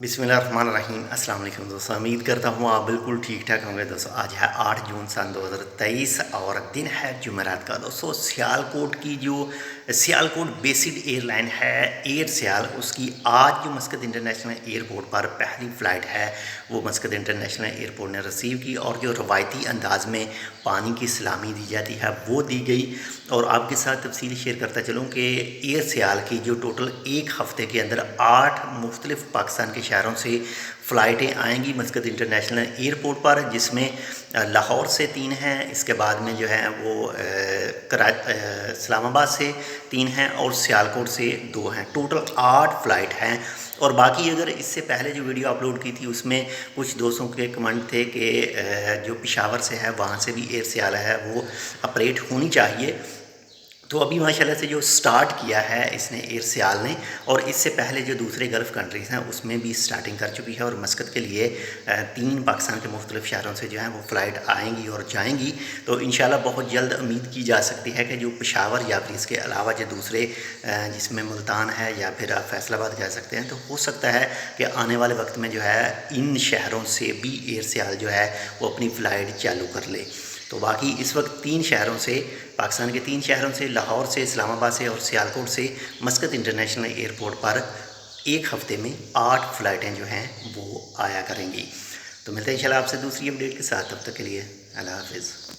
बिस्मिल्लाहिर्रहमानिर्रहीम। अस्सलाम वालेकुम दोस्तों, उम्मीद करता हूँ आप बिल्कुल ठीक ठाक होंगे। दोस्तों आज है 8 जून सन 2023 और दिन है जुमेरात का। दोस्तों सियालकोट की जो सियालकोट बेस्ड एयरलाइन है एयर सियाल, उसकी आज जो मस्कत इंटरनेशनल एयरपोर्ट पर पहली फ़्लाइट है वो मस्कत इंटरनेशनल एयरपोर्ट ने रिसीव की और जो रवायती अंदाज में पानी की सलामी दी जाती है वो दी गई। और आपके साथ तफसील शेयर करता चलूँ कि एयर सियाल की जो टोटल एक हफ़्ते के अंदर 8 मुख्तलिफ़ पाकिस्तान के शहरों से फ़्लाइटें आएंगी मस्कत इंटरनेशनल एयरपोर्ट पर, जिसमें लाहौर से 3 हैं, इसके बाद में जो है वो इस्लामाबाद से 3 हैं और सियालकोट से 2 हैं। टोटल 8 फ़्लाइट हैं। और बाकी अगर इससे पहले जो वीडियो अपलोड की थी उसमें कुछ दोस्तों के कमेंट थे कि जो पेशावर से है वहाँ से भी एयर सियाल है वो ऑपरेट होनी चाहिए। तो अभी माशाल्लाह से जो स्टार्ट किया है इसने एयर सियाल ने, और इससे पहले जो दूसरे गल्फ़ कंट्रीज़ हैं उसमें भी स्टार्टिंग कर चुकी है। और मस्कत के लिए 3 पाकिस्तान के मुख्तलिफ़ शहरों से जो है वो फ़्लाइट आएंगी और जाएंगी। तो इंशाल्लाह बहुत जल्द उम्मीद की जा सकती है कि जो पेशावर या फिर इसके अलावा जो दूसरे जिसमें मुल्तान है या फिर आप फैसलाबाद कह सकते हैं, तो हो सकता है कि आने वाले वक्त में जो है इन शहरों से भी एयर सियाल जो है वो अपनी फ़्लाइट चालू कर ले। तो बाकी इस वक्त 3 शहरों से, पाकिस्तान के 3 शहरों से, लाहौर से, इस्लामाबाद से और सियालकोट से मस्कत इंटरनेशनल एयरपोर्ट पर एक हफ़्ते में 8 फ़्लाइटें जो हैं वो आया करेंगी। तो मिलते हैं इंशाल्लाह आपसे दूसरी अपडेट के साथ। तब तक के लिए अल्लाह हाफ़िज़।